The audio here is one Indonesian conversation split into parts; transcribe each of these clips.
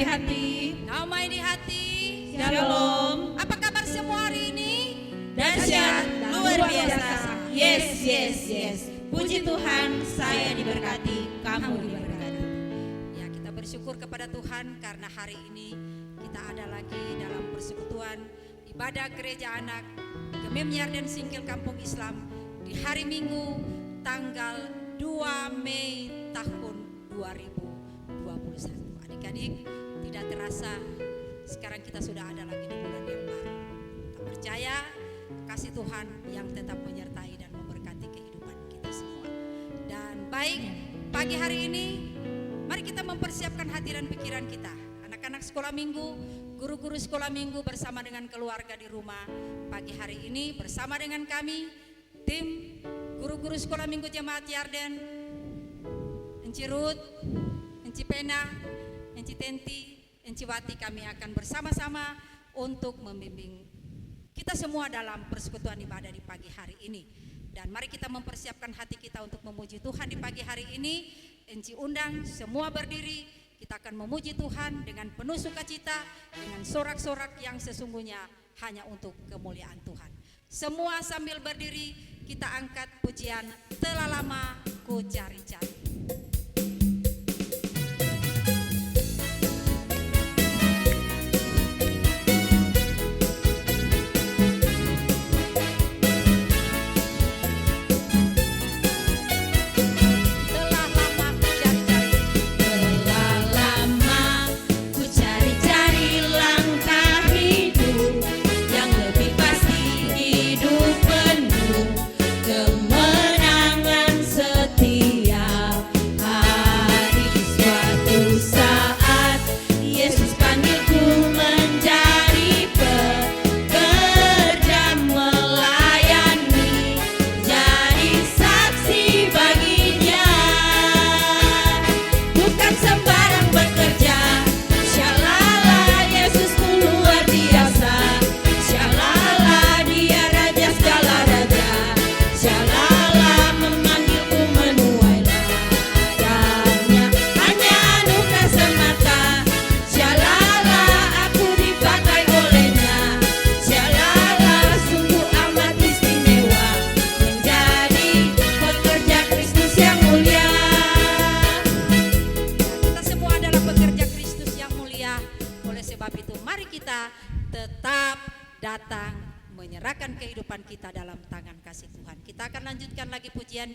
hati. Damai di hati. Shalom. Apa kabar semua hari ini? Dahsyat, luar biasa. Yes, yes, yes. Puji Tuhan, saya diberkati, kamu diberkati. Ya, kita bersyukur kepada Tuhan karena hari ini kita ada lagi dalam persekutuan ibadah gereja anak Gemem Yarden Singkil Kampung Islam di hari Minggu tanggal 2 Mei tahun 2021. Adik-adik, tidak terasa sekarang kita sudah ada lagi di bulan yang baru. Kita percaya kasih Tuhan yang tetap menyertai dan memberkati kehidupan kita semua. Dan baik, pagi hari ini mari kita mempersiapkan hati dan pikiran kita. Anak-anak sekolah minggu, guru-guru sekolah minggu bersama dengan keluarga di rumah. Pagi hari ini bersama dengan kami, tim guru-guru sekolah minggu Jemaat Yarden, Enci Ruth, Enci Pena, Enci Tenti, Enci Wati, kami akan bersama-sama untuk membimbing kita semua dalam persekutuan ibadah di pagi hari ini. Dan mari kita mempersiapkan hati kita untuk memuji Tuhan di pagi hari ini. Enci undang semua berdiri, kita akan memuji Tuhan dengan penuh sukacita, dengan sorak-sorak yang sesungguhnya hanya untuk kemuliaan Tuhan. Semua sambil berdiri, kita angkat pujian telah lama ku cari-cari.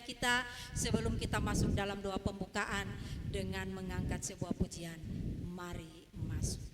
Kita sebelum kita masuk dalam doa pembukaan dengan mengangkat sebuah pujian. Mari masuk.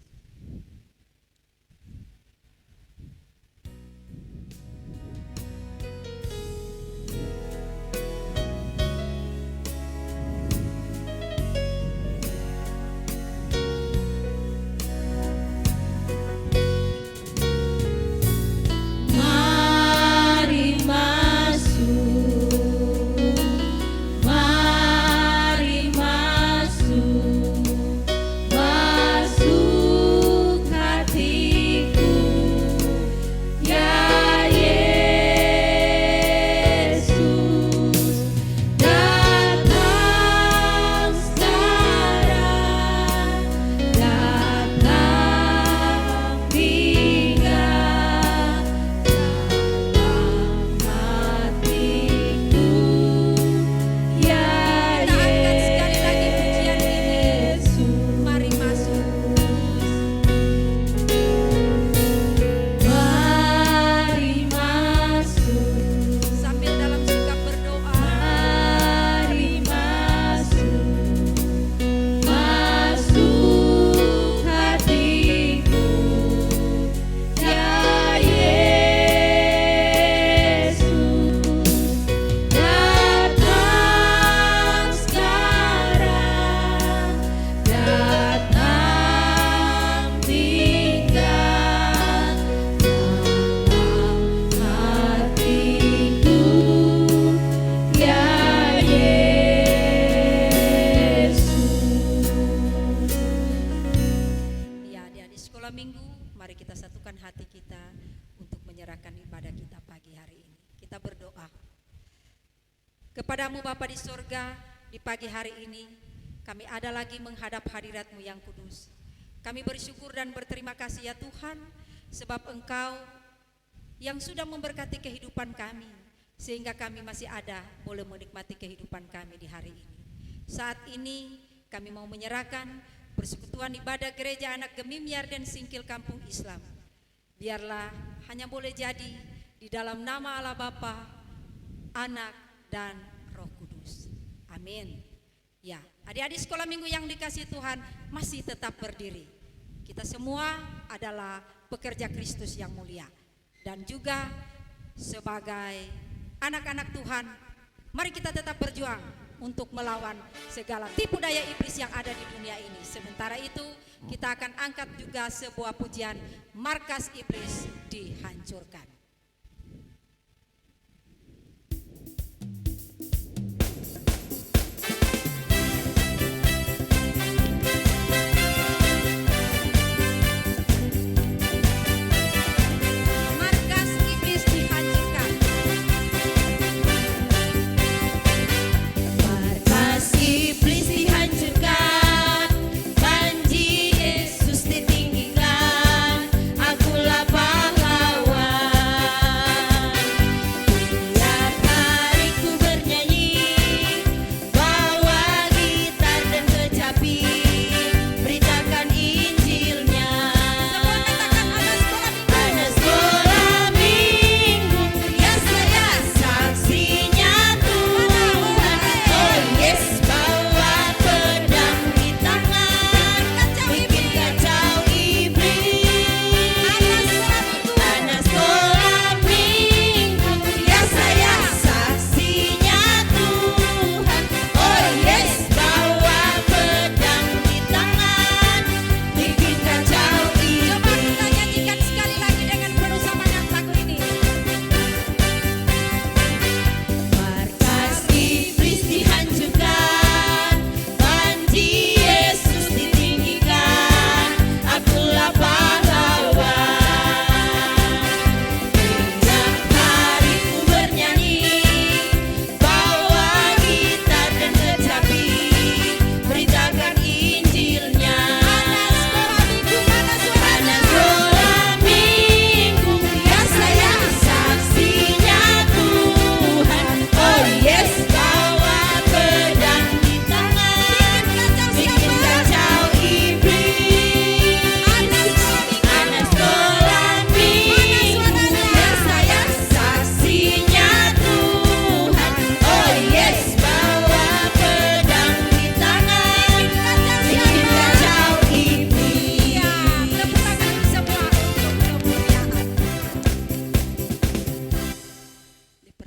Kepadamu Bapa di sorga, di pagi hari ini kami ada lagi menghadap hadirat-Mu yang kudus. Kami bersyukur dan berterima kasih ya Tuhan, sebab Engkau yang sudah memberkati kehidupan kami, sehingga kami masih ada boleh menikmati kehidupan kami di hari ini. Saat ini kami mau menyerahkan persekutuan ibadah gereja anak Gemim Yarden Singkil Kampung Islam. Biarlah hanya boleh jadi di dalam nama Allah Bapa, Anak, dan Roh Kudus. Amin. Ya, adik-adik sekolah minggu yang dikasihi Tuhan masih tetap berdiri. Kita semua adalah pekerja Kristus yang mulia. Dan juga sebagai anak-anak Tuhan, mari kita tetap berjuang untuk melawan segala tipu daya iblis yang ada di dunia ini. Sementara itu, kita akan angkat juga sebuah pujian, Markas Iblis Dihancurkan.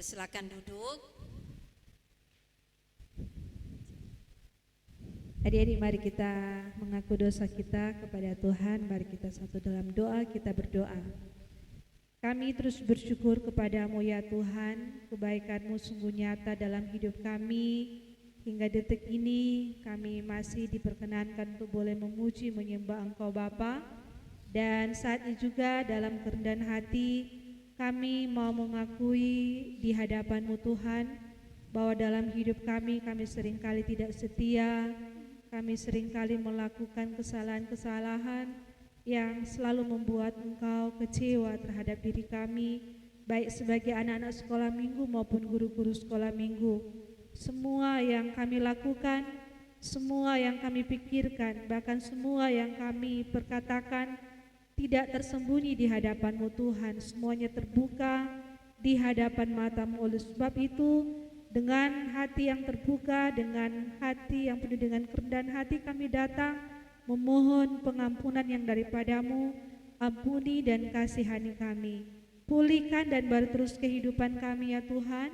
Silakan duduk. Adik-adik, mari kita mengaku dosa kita kepada Tuhan. Mari kita satu dalam doa, kita berdoa. Kami terus bersyukur kepadamu ya Tuhan, kebaikan-Mu sungguh nyata dalam hidup kami. Hingga detik ini kami masih diperkenankan untuk boleh memuji menyembah Engkau Bapa. Dan saat ini juga dalam kerendahan hati kami mau mengakui di hadapan-Mu Tuhan, bahwa dalam hidup kami seringkali tidak setia, kami seringkali melakukan kesalahan-kesalahan yang selalu membuat Engkau kecewa terhadap diri kami, baik sebagai anak-anak sekolah minggu maupun guru-guru sekolah minggu. Semua yang kami lakukan, semua yang kami pikirkan, bahkan semua yang kami perkatakan tidak tersembunyi di hadapan-Mu Tuhan, semuanya terbuka di hadapan mata-Mu. Oleh sebab itu, dengan hati yang terbuka, dengan hati yang penuh dengan kerendahan hati, kami datang memohon pengampunan yang daripada-Mu. Ampuni dan kasihani kami, pulihkan dan baru terus kehidupan kami ya Tuhan,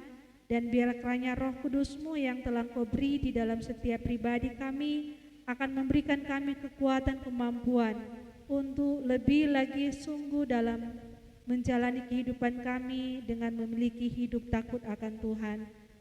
dan biar kiranya Roh Kudus-Mu yang telah Kau beri di dalam setiap pribadi kami akan memberikan kami kekuatan, kemampuan untuk lebih lagi sungguh dalam menjalani kehidupan kami dengan memiliki hidup takut akan Tuhan.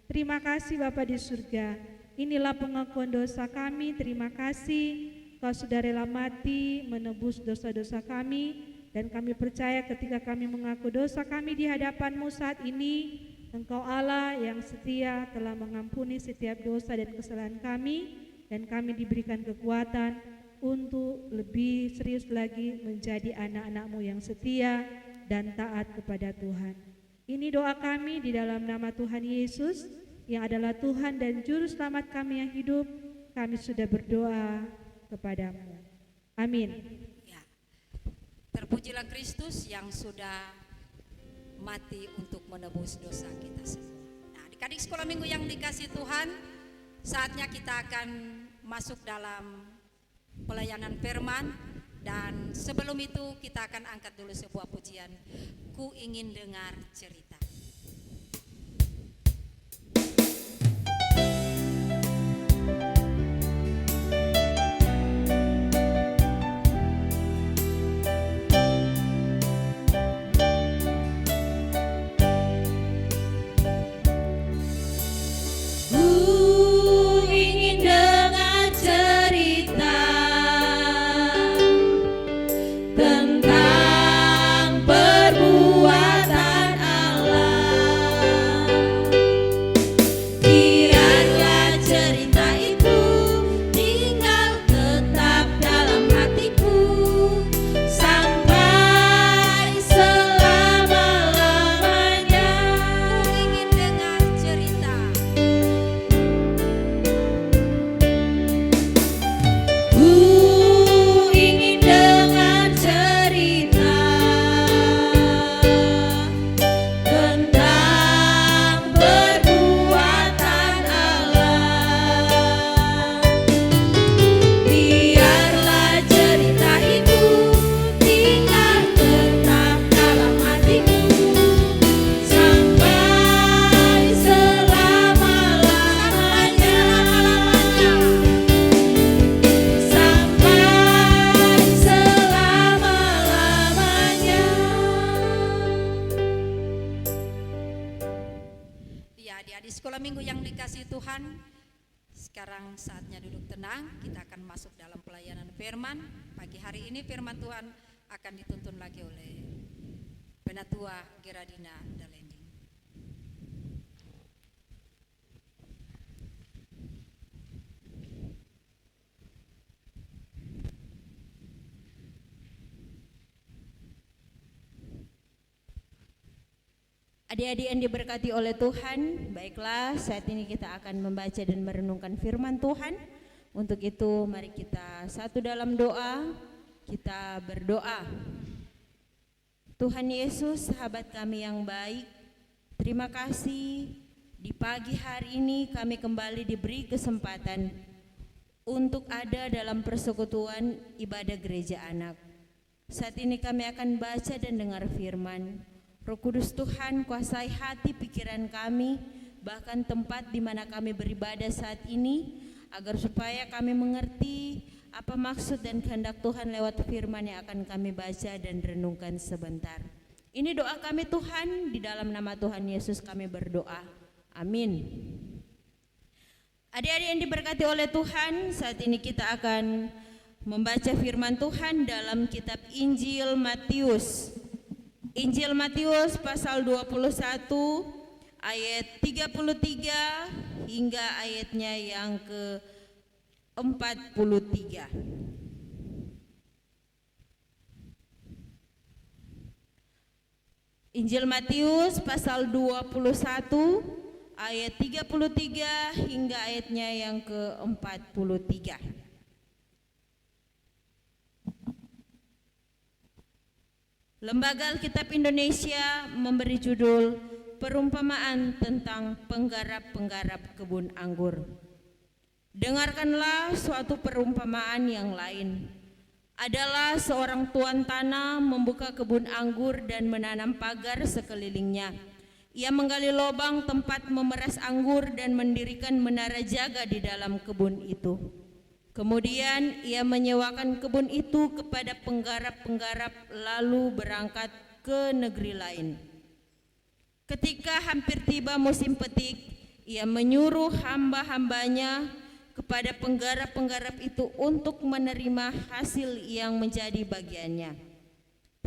Terima kasih Bapa di surga, inilah pengakuan dosa kami. Terima kasih Kau sudah rela mati menebus dosa-dosa kami, dan kami percaya ketika kami mengaku dosa kami di hadapan-Mu saat ini, Engkau Allah yang setia telah mengampuni setiap dosa dan kesalahan kami, dan kami diberikan kekuatan untuk lebih serius lagi menjadi anak-anak-Mu yang setia dan taat kepada Tuhan. Ini doa kami di dalam nama Tuhan Yesus yang adalah Tuhan dan Juru Selamat kami yang hidup. Kami sudah berdoa kepadamu. Amin. Ya. Terpujilah Kristus yang sudah mati untuk menebus dosa kita semua. Nah, adik-adik sekolah minggu yang dikasih Tuhan, saatnya kita akan masuk dalam pelayanan firman. Dan sebelum itu kita akan angkat dulu sebuah pujian. Ku ingin dengar cerita. Adik-adik sekolah minggu yang dikasih Tuhan, sekarang saatnya duduk tenang. Kita akan masuk dalam pelayanan firman. Pagi hari ini firman Tuhan akan dituntun lagi oleh Penatua Geradina Dalending. Adik-adik yang diberkati oleh Tuhan, baiklah saat ini kita akan membaca dan merenungkan firman Tuhan. Untuk itu mari kita satu dalam doa, kita berdoa. Tuhan Yesus, sahabat kami yang baik, terima kasih di pagi hari ini kami kembali diberi kesempatan untuk ada dalam persekutuan ibadah gereja anak. Saat ini kami akan baca dan dengar firman. Roh Kudus Tuhan, kuasai hati pikiran kami, bahkan tempat di mana kami beribadah saat ini, agar supaya kami mengerti apa maksud dan kehendak Tuhan lewat firman yang akan kami baca dan renungkan sebentar. Ini doa kami Tuhan, di dalam nama Tuhan Yesus kami berdoa. Amin. Adik-adik yang diberkati oleh Tuhan, saat ini kita akan membaca firman Tuhan dalam kitab Injil Matius. Injil Matius pasal 21 ayat 33 hingga ayatnya yang ke-43. Injil Matius pasal 21 ayat 33 hingga ayatnya yang ke-43. Lembaga Alkitab Indonesia memberi judul Perumpamaan tentang penggarap-penggarap kebun anggur. Dengarkanlah suatu perumpamaan yang lain. Adalah seorang tuan tanah membuka kebun anggur dan menanam pagar sekelilingnya. Ia menggali lubang tempat memeras anggur dan mendirikan menara jaga di dalam kebun itu. Kemudian ia menyewakan kebun itu kepada penggarap-penggarap lalu berangkat ke negeri lain. Ketika hampir tiba musim petik, ia menyuruh hamba-hambanya kepada penggarap-penggarap itu untuk menerima hasil yang menjadi bagiannya.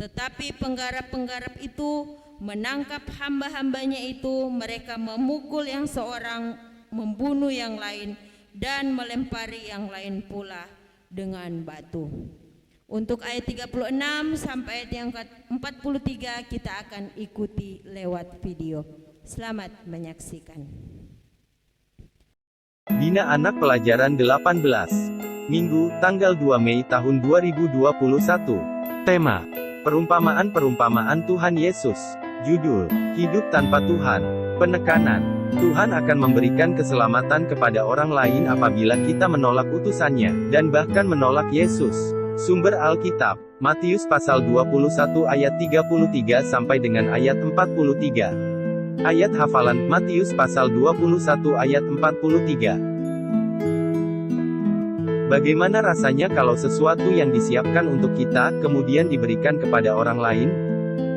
Tetapi penggarap-penggarap itu menangkap hamba-hambanya itu, mereka memukul yang seorang, membunuh yang lain, dan melempari yang lain pula. dengan batu. Untuk ayat 36 sampai ayat yang ke-43 kita akan ikuti lewat video. Selamat menyaksikan. Bina Anak Pelajaran 18. Minggu, tanggal 2 Mei tahun 2021. Tema: Perumpamaan-perumpamaan Tuhan Yesus. Judul: Hidup tanpa Tuhan. Penekanan: Tuhan akan memberikan keselamatan kepada orang lain apabila kita menolak utusannya, dan bahkan menolak Yesus. Sumber Alkitab, Matius pasal 21 ayat 33 sampai dengan ayat 43. Ayat hafalan, Matius pasal 21 ayat 43. Bagaimana rasanya kalau sesuatu yang disiapkan untuk kita, kemudian diberikan kepada orang lain?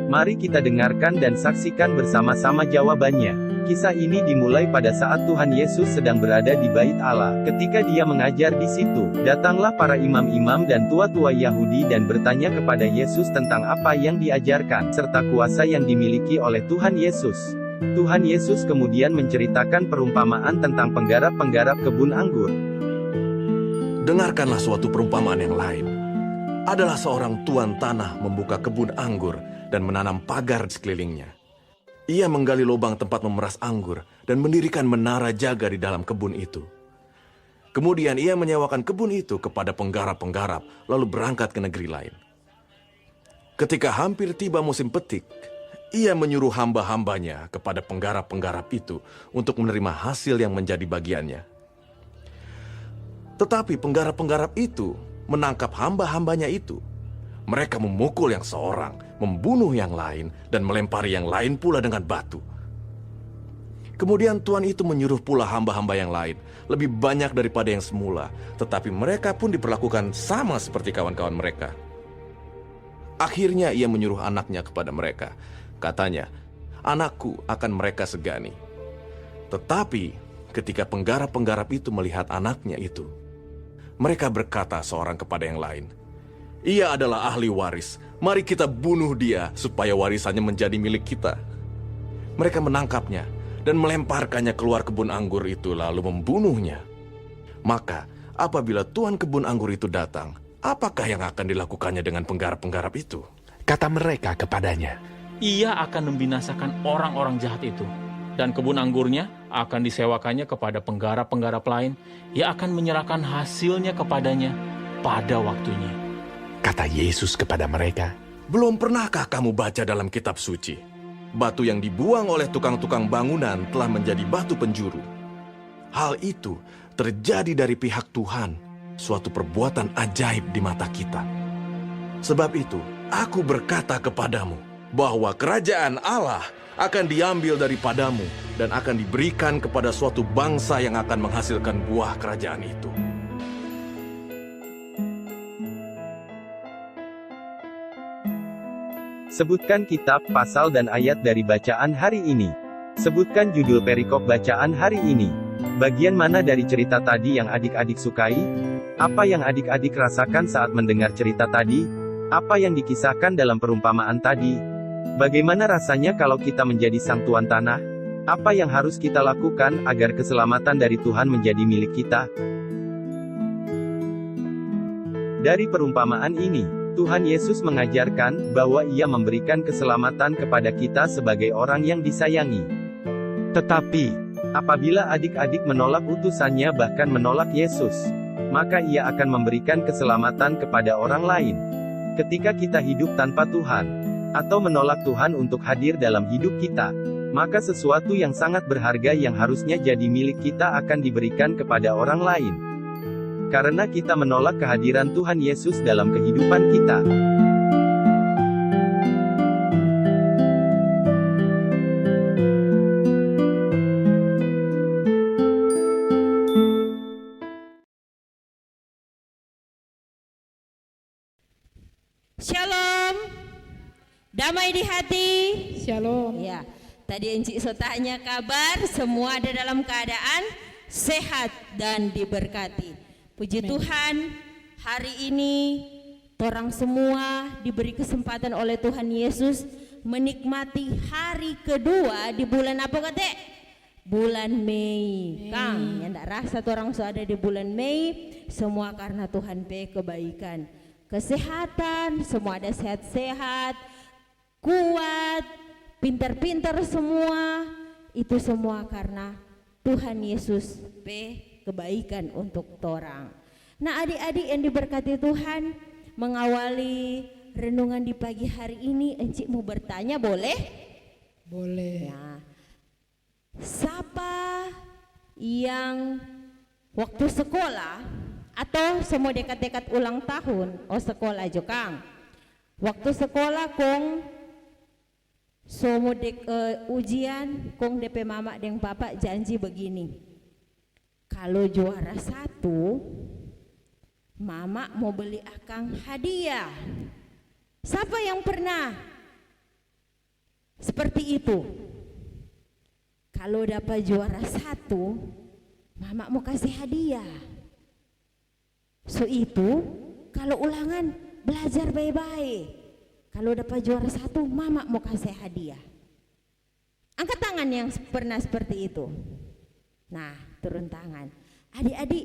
Mari kita dengarkan dan saksikan bersama-sama jawabannya. Kisah ini dimulai pada saat Tuhan Yesus sedang berada di Bait Allah. Ketika dia mengajar di situ, datanglah para imam-imam dan tua-tua Yahudi dan bertanya kepada Yesus tentang apa yang diajarkan, serta kuasa yang dimiliki oleh Tuhan Yesus. Tuhan Yesus kemudian menceritakan perumpamaan tentang penggarap-penggarap kebun anggur. Dengarkanlah suatu perumpamaan yang lain. Adalah seorang tuan tanah membuka kebun anggur dan menanam pagar di sekelilingnya. Ia menggali lubang tempat memeras anggur dan mendirikan menara jaga di dalam kebun itu. Kemudian ia menyewakan kebun itu kepada penggarap-penggarap, lalu berangkat ke negeri lain. Ketika hampir tiba musim petik, ia menyuruh hamba-hambanya kepada penggarap-penggarap itu untuk menerima hasil yang menjadi bagiannya. Tetapi penggarap-penggarap itu menangkap hamba-hambanya itu. Mereka memukul yang seorang, membunuh yang lain, dan melempari yang lain pula dengan batu. Kemudian tuan itu menyuruh pula hamba-hamba yang lain, lebih banyak daripada yang semula, tetapi mereka pun diperlakukan sama seperti kawan-kawan mereka. Akhirnya ia menyuruh anaknya kepada mereka. Katanya, "Anakku akan mereka segani." Tetapi ketika penggarap-penggarap itu melihat anaknya itu, mereka berkata seorang kepada yang lain, "Ia adalah ahli waris. Mari kita bunuh dia supaya warisannya menjadi milik kita." Mereka menangkapnya dan melemparkannya keluar kebun anggur itu lalu membunuhnya. Maka apabila tuan kebun anggur itu datang, apakah yang akan dilakukannya dengan penggarap-penggarap itu? Kata mereka kepadanya, Ia akan membinasakan orang-orang jahat itu, dan kebun anggurnya akan disewakannya kepada penggarap-penggarap lain. Ia akan menyerahkan hasilnya kepadanya pada waktunya. kata Yesus kepada mereka, Belum pernahkah kamu baca dalam kitab suci? Batu yang dibuang oleh tukang-tukang bangunan telah menjadi batu penjuru. Hal itu terjadi dari pihak Tuhan, suatu perbuatan ajaib di mata kita. Sebab itu, aku berkata kepadamu, bahwa kerajaan Allah akan diambil daripadamu dan akan diberikan kepada suatu bangsa yang akan menghasilkan buah kerajaan itu. Sebutkan kitab, pasal dan ayat dari bacaan hari ini. Sebutkan judul perikop bacaan hari ini. Bagian mana dari cerita tadi yang adik-adik sukai? Apa yang adik-adik rasakan saat mendengar cerita tadi? Apa yang dikisahkan dalam perumpamaan tadi? Bagaimana rasanya kalau kita menjadi sang tuan tanah? Apa yang harus kita lakukan agar keselamatan dari Tuhan menjadi milik kita? Dari perumpamaan ini, Tuhan Yesus mengajarkan bahwa Ia memberikan keselamatan kepada kita sebagai orang yang disayangi. Tetapi, apabila adik-adik menolak utusannya bahkan menolak Yesus, maka Ia akan memberikan keselamatan kepada orang lain. Ketika kita hidup tanpa Tuhan, atau menolak Tuhan untuk hadir dalam hidup kita, maka sesuatu yang sangat berharga yang harusnya jadi milik kita akan diberikan kepada orang lain. Karena kita menolak kehadiran Tuhan Yesus dalam kehidupan kita. Shalom, damai di hati. Shalom. Ya, tadi Encik So tanya kabar, semua ada dalam keadaan sehat dan diberkati. Puji Tuhan, hari ini orang semua diberi kesempatan oleh Tuhan Yesus menikmati hari kedua di bulan apa kate? bulan Mei. Kang, yang ndak rasa orang so ada di bulan Mei, semua karena Tuhan pe kebaikan. Kesehatan, semua ada sehat-sehat, kuat, pintar-pintar semua. Itu semua karena Tuhan Yesus pe kebaikan untuk torang. Nah, adik-adik yang diberkati Tuhan, mengawali renungan di pagi hari ini, Encik mau bertanya, boleh? Boleh. Nah, siapa yang waktu sekolah atau semua dekat-dekat ulang tahun, sekolah jo Kang, waktu sekolah kong semua ujian kong DP mama dan papa janji begini, kalau juara 1 mama mau beli akang hadiah. Siapa yang pernah seperti itu? Kalau dapat juara 1, mama mau kasih hadiah. So itu kalau ulangan belajar baik-baik. Kalau dapat juara 1, mama mau kasih hadiah. Angkat tangan yang pernah seperti itu. Nah, turun tangan. Adik-adik,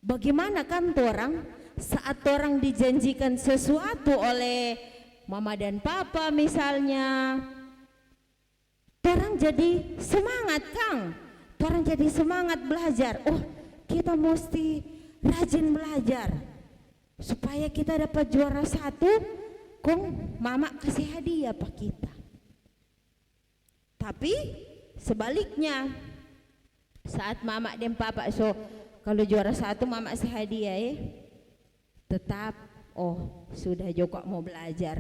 bagaimana kan orang saat orang dijanjikan sesuatu oleh mama dan papa misalnya, orang jadi semangat Kang, orang jadi semangat belajar. Oh, kita mesti rajin belajar supaya kita dapat juara 1, kong mama kasih hadiah pak kita. Tapi sebaliknya, saat mama dan papa kalau juara 1 mama kasih hadiah tetap sudah Joko mau belajar.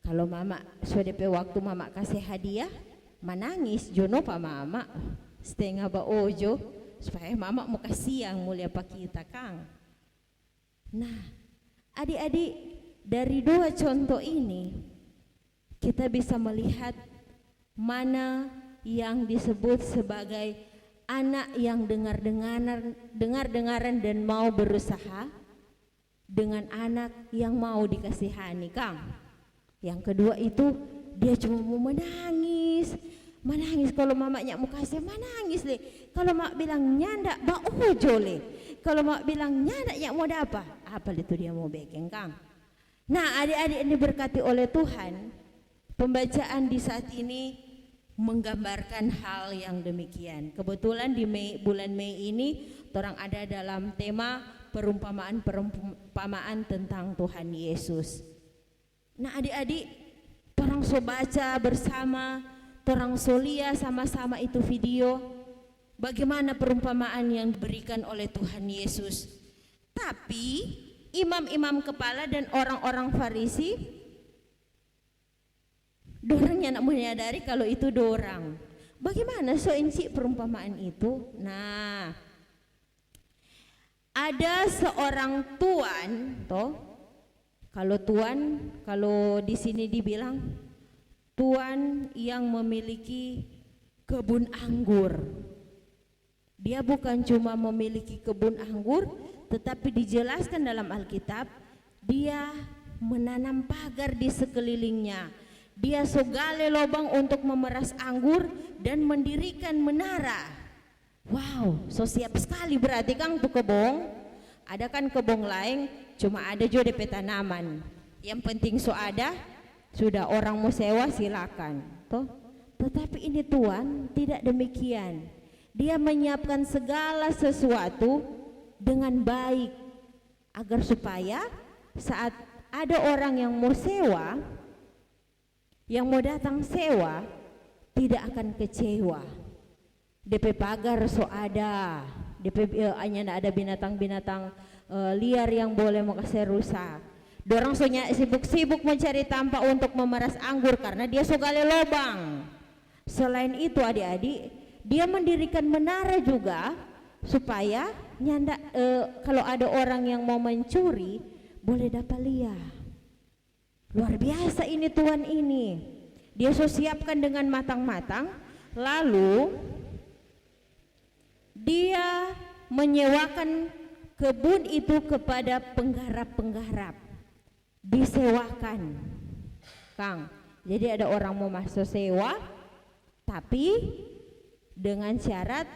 Kalau mama sudah waktu mama kasih hadiah menangis jono pak mama setengah ojo supaya mama mau kasih yang mulia pak kita Kang. Nah, adik-adik, dari 2 contoh ini kita bisa melihat mana yang disebut sebagai anak yang dengar-dengaran dan mau berusaha dengan anak yang mau dikasihani Kang. Yang kedua itu dia cuma mau menangis kalau mamanya mau kasih menangis le. Kalau mak bilang nyandak ba ojo le. Kalau mak bilang nyandak ya mau apa? Apa itu dia mau bikin Kang. Nah, adik-adik ini diberkati oleh Tuhan. Pembacaan di saat ini menggambarkan hal yang demikian. Kebetulan di bulan Mei ini orang ada dalam tema perumpamaan tentang Tuhan Yesus. Nah, adik-adik, orang so baca bersama, orang so lihat sama-sama itu video bagaimana perumpamaan yang diberikan oleh Tuhan Yesus. Tapi imam-imam kepala dan orang-orang Farisi dorangnya nak menyadari kalau itu dorang. Bagaimana so inci perumpamaan itu? Nah, ada seorang tuan toh. Kalau di sini dibilang tuan yang memiliki kebun anggur. Dia bukan cuma memiliki kebun anggur, tetapi dijelaskan dalam Alkitab, dia menanam pagar di sekelilingnya. Dia gali lubang untuk memeras anggur dan mendirikan menara. Wow, so siap sekali berarti Kang tuh kebun. Ada kan kebun lain cuma ada juga DP tanaman. Yang penting so ada, sudah orang mau sewa silakan. Toh, tetapi ini Tuhan tidak demikian. Dia menyiapkan segala sesuatu dengan baik agar supaya saat ada orang yang mau sewa, yang mau datang sewa tidak akan kecewa. DP pagar so ada, DP hanya ada binatang-binatang liar yang boleh mau kasih rusak. Dorang sonya sibuk-sibuk mencari tampak untuk memeras anggur karena dia so gali lubang. Selain itu adik-adik, dia mendirikan menara juga supaya kalau ada orang yang mau mencuri boleh dapat lihat. Luar biasa ini Tuhan ini. Dia so siapkan dengan matang-matang, lalu dia menyewakan kebun itu kepada penggarap-penggarap. Disewakan Kang. Jadi ada orang mau masuk sewa, tapi dengan syarat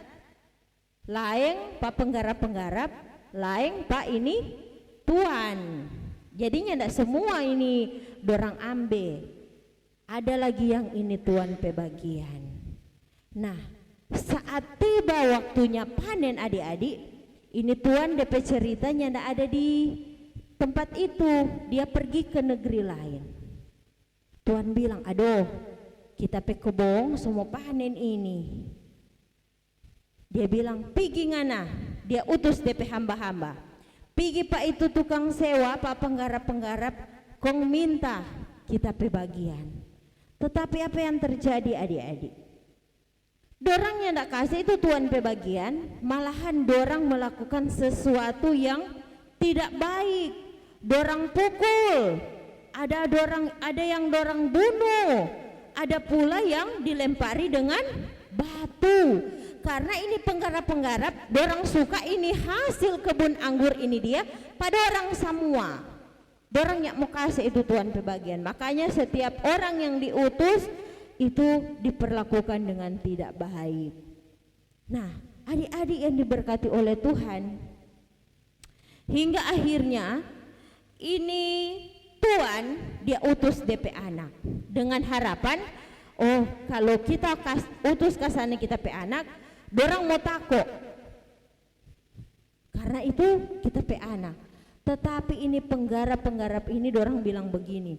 laeng pak penggarap-penggarap, laeng pak ini tuan. Jadinya ndak semua ini dorang ambe. Ada lagi yang ini tuan pebagian. Nah, saat tiba waktunya panen adik-adik, ini tuan DP ceritanya ndak ada di tempat itu, dia pergi ke negeri lain. Tuan bilang, aduh, kita pe kebong semua panen ini. Dia bilang, pergi ngana. Dia utus DP hamba-hamba. Pergi pak itu tukang sewa, pak penggarap-penggarap, kong minta kita pe bagian. Tetapi apa yang terjadi adik-adik? Dorang yang ndak kasih itu tuan pe bagian, malahan dorang melakukan sesuatu yang tidak baik. Dorang pukul, ada yang dorang bunuh, ada pula yang dilempari dengan batu. Karena ini penggarap-penggarap, dorang suka ini hasil kebun anggur ini dia pada orang semua. Dorang yang mau kasih itu tuan pebagian. Makanya setiap orang yang diutus itu diperlakukan dengan tidak baik. Nah, adik-adik yang diberkati oleh Tuhan, hingga akhirnya ini Tuhan dia utus DP anak dengan harapan, oh kalau kita utus ke sana kita pe anak, dorang mau takut. Karena itu kita pe anak. Tetapi ini penggarap-penggarap ini dorang bilang begini,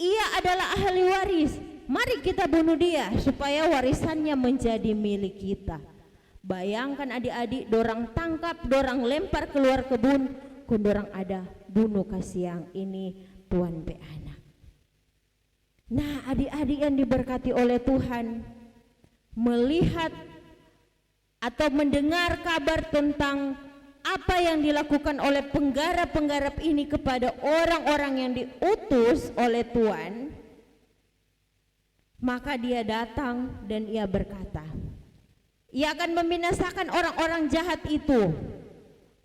ia adalah ahli waris, mari kita bunuh dia supaya warisannya menjadi milik kita. Bayangkan adik-adik, dorang tangkap, dorang lempar keluar kebun, kun dorang ada bunuh kasih yang ini tuan pe anak. Nah, adik-adik yang diberkati oleh Tuhan, melihat atau mendengar kabar tentang apa yang dilakukan oleh penggarap-penggarap ini kepada orang-orang yang diutus oleh Tuhan, maka dia datang dan ia berkata, ia akan membinasakan orang-orang jahat itu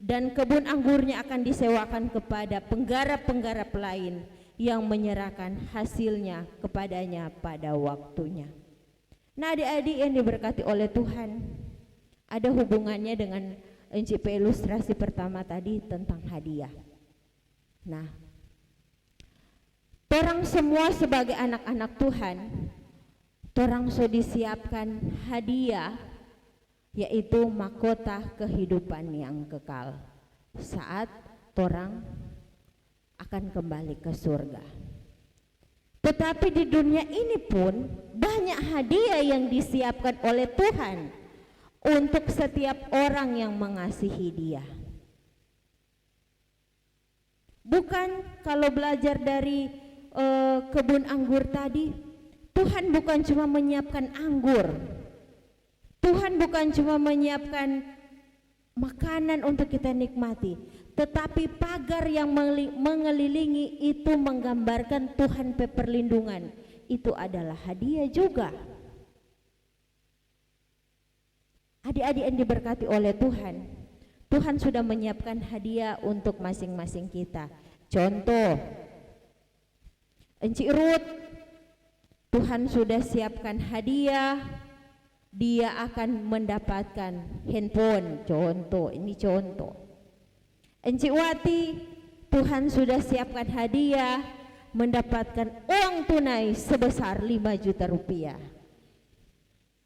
dan kebun anggurnya akan disewakan kepada penggarap-penggarap lain yang menyerahkan hasilnya kepadanya pada waktunya. Nah, adik-adik yang diberkati oleh Tuhan, ada hubungannya dengan NCP ilustrasi pertama tadi tentang hadiah. Nah, torang semua sebagai anak-anak Tuhan, torang sudah disiapkan hadiah, yaitu mahkota kehidupan yang kekal saat torang akan kembali ke surga. Tetapi di dunia ini pun banyak hadiah yang disiapkan oleh Tuhan untuk setiap orang yang mengasihi Dia. Bukan kalau belajar dari kebun anggur tadi, Tuhan bukan cuma menyiapkan anggur, Tuhan bukan cuma menyiapkan makanan untuk kita nikmati, tetapi pagar yang mengelilingi itu menggambarkan Tuhan perlindungan. Itu adalah hadiah juga. Adik-adik yang diberkati oleh Tuhan, Tuhan sudah menyiapkan hadiah untuk masing-masing kita. Contoh, Encik Ruth, Tuhan sudah siapkan hadiah, dia akan mendapatkan handphone. Contoh, ini contoh. Encik Wati, Tuhan sudah siapkan hadiah, mendapatkan uang tunai sebesar 5 juta rupiah.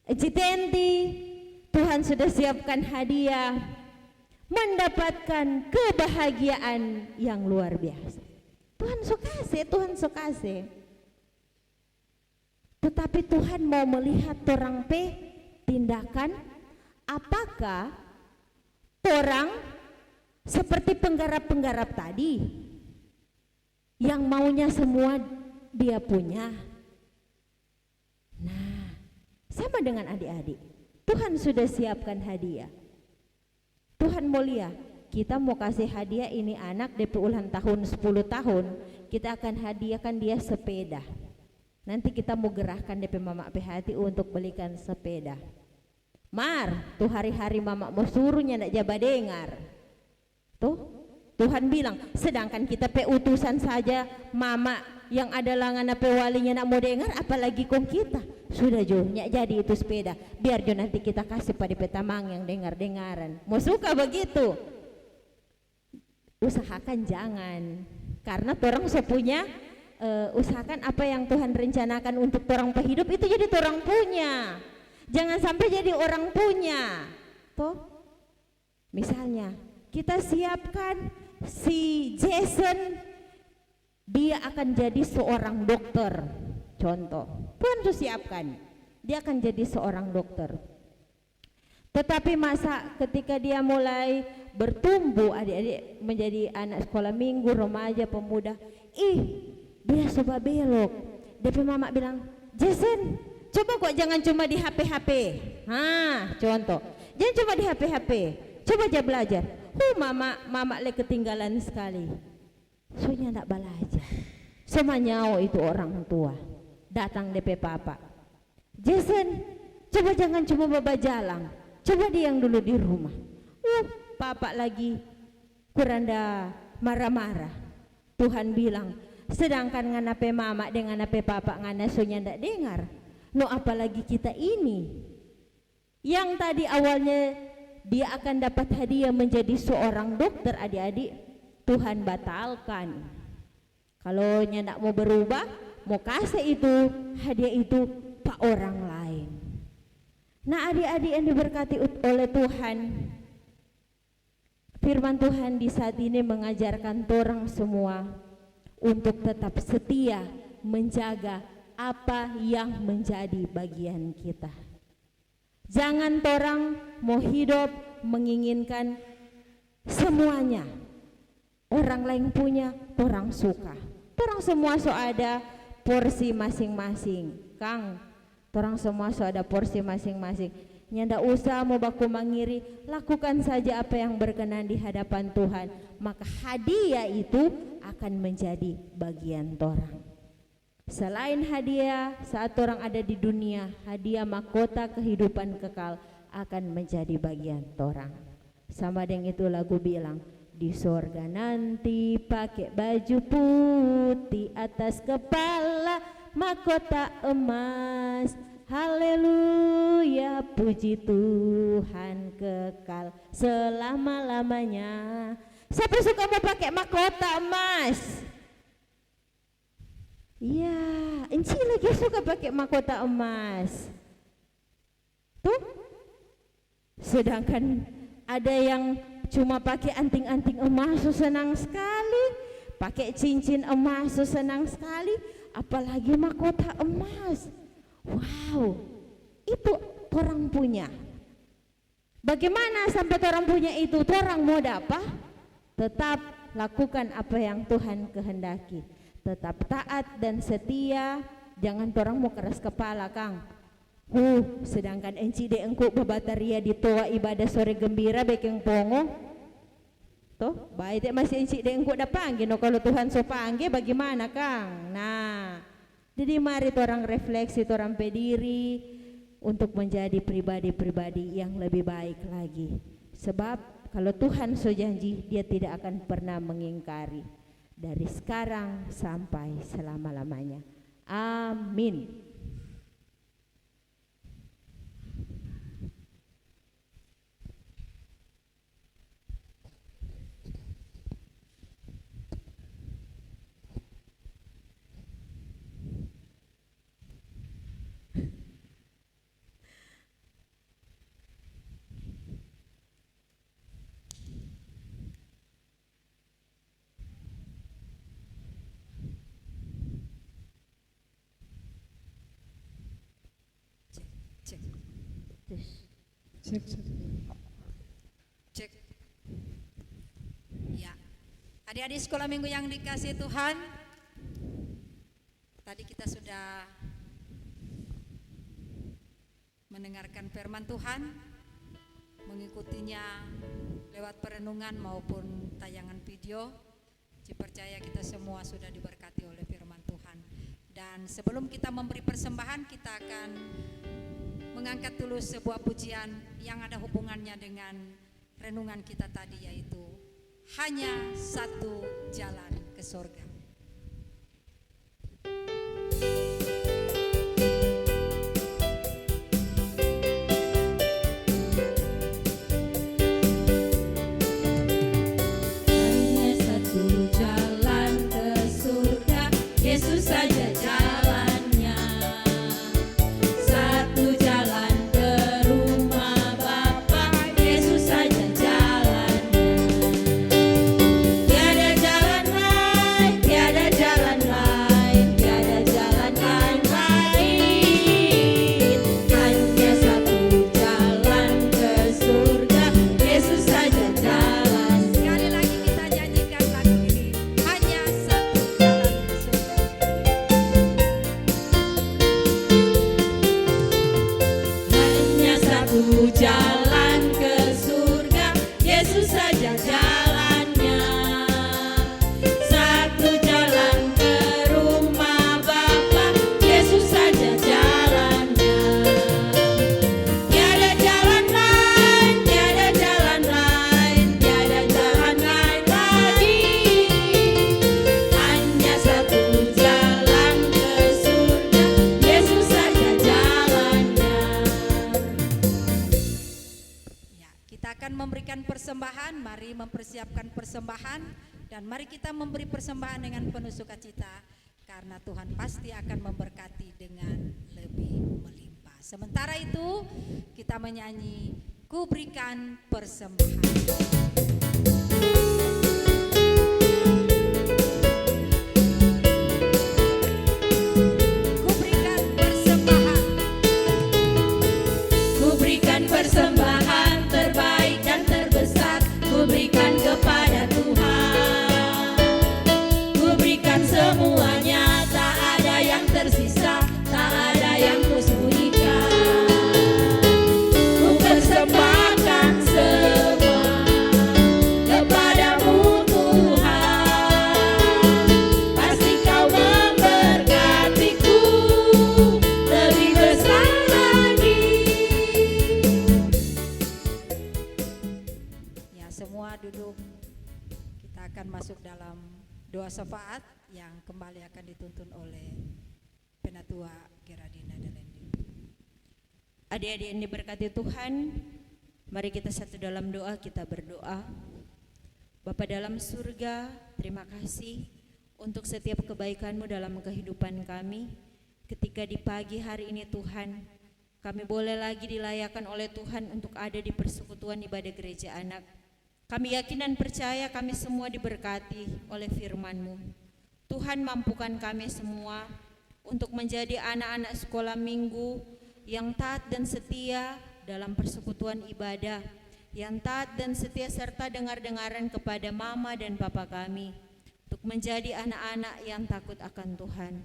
Encik Tenti, Tuhan sudah siapkan hadiah, mendapatkan kebahagiaan yang luar biasa. Tuhan sukase, Tuhan sukase. Tetapi Tuhan mau melihat torang tindakan, apakah orang seperti penggarap-penggarap tadi yang maunya semua dia punya. Nah, sama dengan adik-adik, Tuhan sudah siapkan hadiah. Tuhan mau lihat, kita mau kasih hadiah ini anak DP ulang tahun 10 tahun, kita akan hadiahkan dia sepeda. Nanti kita mau gerahkan DP mama hati untuk belikan sepeda. Mar, tuh hari-hari mama mau suruhnya ndak jaba dengar. Tuh, Tuhan bilang, sedangkan kita pe utusan saja, mama yang adalah ngana pe walinya nak mau dengar, apalagi kong kita. Sudah jo, nyak jadi itu sepeda. Biar jo nanti kita kasih pada petamang yang dengar-dengaran. Mau suka begitu? Usahakan jangan. Karena torang sepunya, usahakan apa yang Tuhan rencanakan untuk torang pehidup itu jadi torang punya. Jangan sampai jadi orang punya. Toh? Misalnya, kita siapkan si Jason, dia akan jadi seorang dokter. Contoh, Tuhan sudah siapkan, dia akan jadi seorang dokter. Tetapi masa ketika dia mulai bertumbuh, adik-adik menjadi anak sekolah minggu, remaja, pemuda, dia coba belok. DP mama bilang, Jason, coba kok jangan cuma di HP-HP. Contoh, jangan cuma di HP-HP, coba aja belajar. Mama le ketinggalan sekali. Soalnya nak belajar. Semanyao itu orang tua. Datang DP papa. Jason, coba jangan cuma babajalang. Coba dia yang dulu di rumah. Papa lagi kuranda marah-marah. Tuhan bilang, sedangkan nganape mama dengan nganape papa ngana sonya ndak dengar. No apalagi kita ini. Yang tadi awalnya dia akan dapat hadiah menjadi seorang dokter, adik-adik, Tuhan batalkan. Kalau nyak mau berubah, mau kasih itu hadiah itu pak orang lain. Nah, adik-adik yang diberkati oleh Tuhan, firman Tuhan di saat ini mengajarkan torang semua untuk tetap setia menjaga apa yang menjadi bagian kita. Jangan torang mau hidup menginginkan semuanya. Orang lain punya, torang suka. Torang semua so ada porsi masing-masing. Kang, torang semua so ada porsi masing-masing. Nyanda usah mau baku mangiri, lakukan saja apa yang berkenan di hadapan Tuhan. Maka hadiah itu akan menjadi bagian torang. Selain hadiah saat orang ada di dunia, hadiah mahkota kehidupan kekal akan menjadi bagian torang. Sama dengan itu lagu bilang, di sorga nanti pakai baju putih, atas kepala mahkota emas. Haleluya, puji Tuhan kekal selama-lamanya. Siapa suka mau pakai mahkota emas? Iya, Enci lagi suka pakai mahkota emas. Tuh. Sedangkan ada yang cuma pakai anting-anting emas so senang sekali, pakai cincin emas so senang sekali, apalagi mahkota emas. Wow, itu orang punya. Bagaimana sampai orang punya itu? Orang mau apa? Tetap lakukan apa yang Tuhan kehendaki. Tetap taat dan setia. Jangan orang mau keras kepala, Kang. Sedangkan encide engku babataria di toa ibadah sore gembira bekeng pongo. Toh, baik masih encide engku dah panggil. No, kalau Tuhan so panggil bagaimana, Kang? Nah, jadi mari orang refleksi, orang pediri untuk menjadi pribadi-pribadi yang lebih baik lagi. Sebab kalau Tuhan so janji, dia tidak akan pernah mengingkari. Dari sekarang sampai selama-lamanya. Amin. Cek. Ya. Adik-adik sekolah minggu yang dikasih Tuhan, tadi kita sudah mendengarkan firman Tuhan, mengikutinya lewat perenungan maupun tayangan video. Percaya kita semua sudah diberkati oleh firman Tuhan. Dan sebelum kita memberi persembahan, kita akan mengangkat dulu sebuah pujian yang ada hubungannya dengan renungan kita tadi, yaitu hanya satu jalan ke surga. Hanya satu jalan ke surga, Yesus saja jalannya. Satu jalan ke rumah Bapa, Yesus saja jalannya. Tiada jalan lain, tiada jalan lain, tiada jalan lain. Hanya satu jalan ke surga, Yesus saja jalan. Sekali lagi kita nyanyikan lagu ini. Hanya satu jalan ke surga. Hanya satu jalan ke surga, Yesus saja jalannya. Satu jalan ke rumah Bapa, Yesus saja jalannya. Tiada jalan lain, tiada jalan lain, tiada jalan lain lagi. Hanya satu jalan ke surga, Yesus saja jalannya. Ya, kita akan memberikan persembahan. Mari mempersiapkan persembahan dan mari kita memberi persembahan dengan penuh sukacita karena Tuhan pasti akan memberkati dengan lebih melimpah. Sementara itu kita menyanyi Ku Berikan Persembahan. Ku berikan persembahan. Ku berikan persembahan terbaik dan terbesar, ku berikan kepada Tuhan. Ku berikan semuanya, tak ada yang tersisa, tak ada yang kusembunyikan. Ku persembahkan semua kepadamu Tuhan. Pasti kau memberkatiku lebih besar lagi. Ya, semua duduk. Kita akan masuk dalam doa syafaat yang kembali akan dituntun oleh Penatua Geradina Delendi. Adik-adik yang diberkati Tuhan, mari kita satu dalam doa, kita berdoa. Bapa dalam surga, terima kasih untuk setiap kebaikan-Mu dalam kehidupan kami. Ketika di pagi hari ini Tuhan, kami boleh lagi dilayakkan oleh Tuhan untuk ada di persekutuan ibadah gereja anak. Kami yakin dan percaya kami semua diberkati oleh firman-Mu. Tuhan, mampukan kami semua untuk menjadi anak-anak sekolah minggu yang taat dan setia dalam persekutuan ibadah, yang taat dan setia serta dengar-dengaran kepada mama dan papa kami, untuk menjadi anak-anak yang takut akan Tuhan.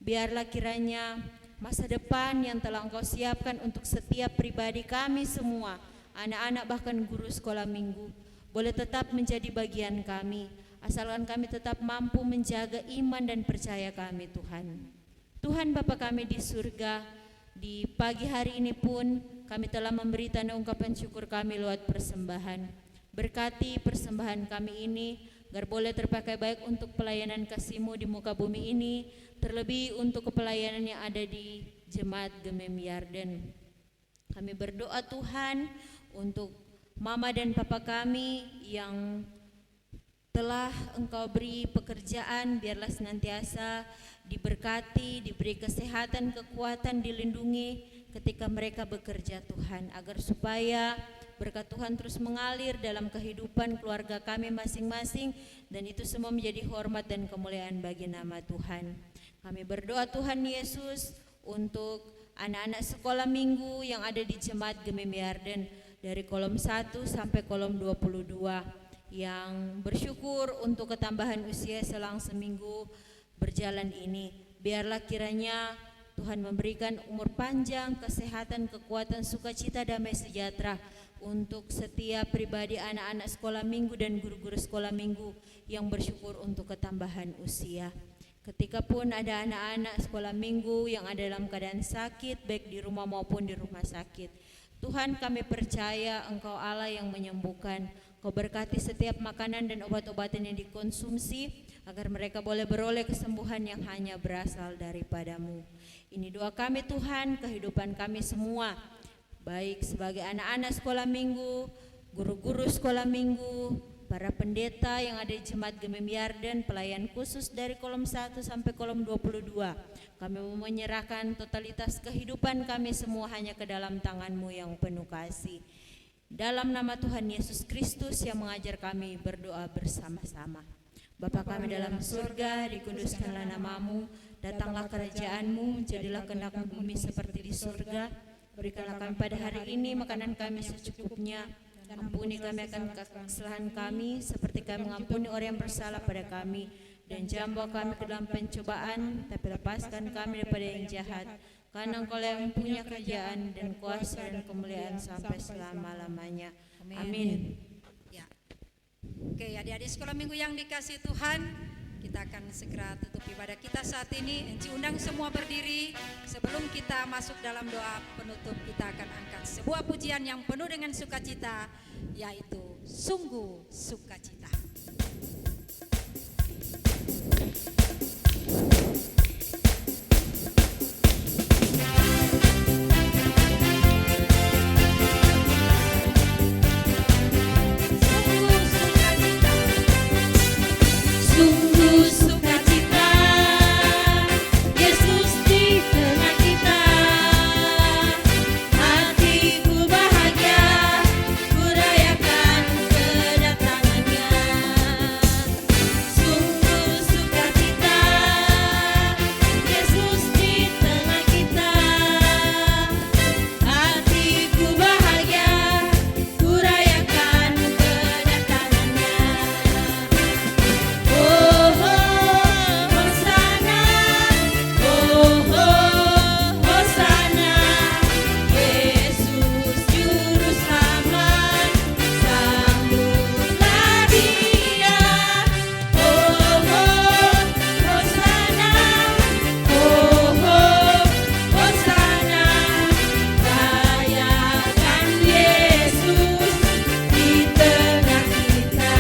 Biarlah kiranya masa depan yang telah Engkau siapkan untuk setiap pribadi kami semua, anak-anak bahkan guru sekolah minggu, boleh tetap menjadi bagian kami, asalkan kami tetap mampu menjaga iman dan percaya kami Tuhan. Tuhan Bapa kami di surga, di pagi hari ini pun kami telah memberi tanda ungkapan syukur kami lewat persembahan. Berkati persembahan kami ini, agar boleh terpakai baik untuk pelayanan kasih-Mu di muka bumi ini, terlebih untuk kepelayanan yang ada di Jemaat Gemem Yarden. Kami berdoa Tuhan untuk mama dan papa kami yang telah Engkau beri pekerjaan, biarlah senantiasa diberkati, diberi kesehatan, kekuatan, dilindungi ketika mereka bekerja Tuhan, agar supaya berkat Tuhan terus mengalir dalam kehidupan keluarga kami masing-masing, dan itu semua menjadi hormat dan kemuliaan bagi nama Tuhan. Kami berdoa Tuhan Yesus untuk anak-anak sekolah minggu yang ada di Jemaat Gemem Yarden dari kolom 1 sampai kolom 22 yang bersyukur untuk ketambahan usia selang seminggu berjalan ini. Biarlah kiranya Tuhan memberikan umur panjang, kesehatan, kekuatan, sukacita, damai sejahtera untuk setiap pribadi anak-anak sekolah minggu dan guru-guru sekolah minggu yang bersyukur untuk ketambahan usia. Ketika pun ada anak-anak sekolah minggu yang ada dalam keadaan sakit, baik di rumah maupun di rumah sakit, Tuhan kami percaya Engkau Allah yang menyembuhkan, Kau berkati setiap makanan dan obat-obatan yang dikonsumsi, agar mereka boleh beroleh kesembuhan yang hanya berasal daripadamu. Ini doa kami Tuhan, kehidupan kami semua, baik sebagai anak-anak sekolah minggu, guru-guru sekolah minggu, para pendeta yang ada di Jemaat Gemim Yarden, pelayan khusus dari kolom 1 sampai kolom 22. Kami mau menyerahkan totalitas kehidupan kami semua hanya ke dalam tangan-Mu yang penuh kasih. Dalam nama Tuhan Yesus Kristus yang mengajar kami berdoa bersama-sama. Bapa kami dalam surga, dikuduskanlah nama-Mu, datanglah kerajaan-Mu, jadilah kehendak-Mu bumi seperti di surga. Berikanlah kami pada hari ini makanan kami secukupnya. Ampuni kami akan kesalahan kami, seperti kami mengampuni orang yang bersalah pada kami. Dan jangan bawa kami ke dalam pencobaan, tapi lepaskan kami daripada yang jahat. Karena Engkau yang punya kerajaan dan kuasa dan kemuliaan sampai selama-lamanya. Amin. Ya. Oke, adik-adik sekolah minggu yang dikasihi Tuhan, kita akan segera tutup ibadah kita saat ini. Enci undang semua berdiri. Sebelum kita masuk dalam doa penutup, kita akan angkat sebuah pujian yang penuh dengan sukacita, yaitu sungguh sukacita. Sungguh sukacita, Yesus di tengah kita. Hatiku bahagia, ku rayakan kedatangannya. Sungguh sukacita, Yesus di tengah kita. Hatiku bahagia, ku rayakan kedatangannya. Oh, Hosana, Hosana, Yesus Juru Selamat, sambutlah Dia. Oh, Hosana, Hosana, rayakan Yesus di tengah kita.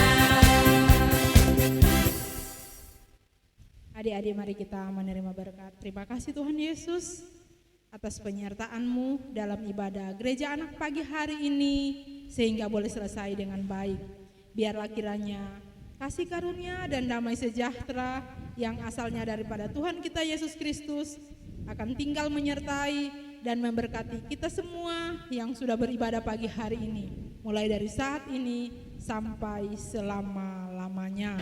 Adik-adik, mari kita menerima berkat. Terima kasih Tuhan Yesus atas penyertaan-Mu dalam ibadah gereja anak pagi hari ini, sehingga boleh selesai dengan baik. Biarlah kiranya kasih karunia dan damai sejahtera yang asalnya daripada Tuhan kita Yesus Kristus akan tinggal menyertai dan memberkati kita semua yang sudah beribadah pagi hari ini, mulai dari saat ini sampai selama-lamanya.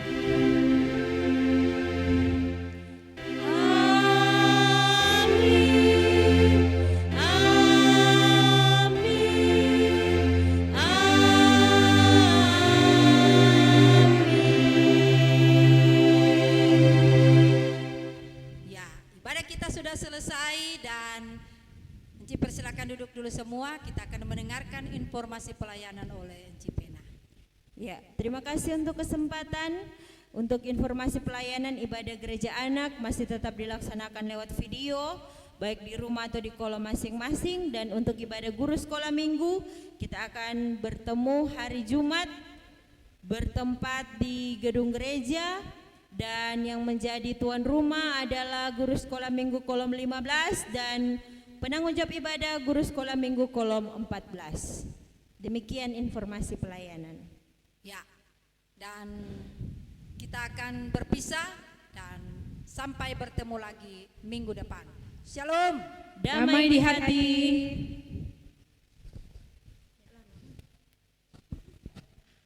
Ya, ibadah kita sudah selesai dan Enci persilakan duduk dulu semua. Kita akan mendengarkan informasi pelayanan oleh Enci Pena. Ya, terima kasih untuk kesempatan. Untuk informasi pelayanan ibadah gereja anak masih tetap dilaksanakan lewat video, baik di rumah atau di kolom masing-masing. Dan untuk ibadah guru sekolah minggu, kita akan bertemu hari Jumat bertempat di gedung gereja. Dan yang menjadi tuan rumah adalah guru sekolah minggu kolom 15 dan penanggung jawab ibadah guru sekolah minggu kolom 14. Demikian informasi pelayanan. Ya, dan kita akan berpisah dan sampai bertemu lagi minggu depan. Shalom. Damai di hati.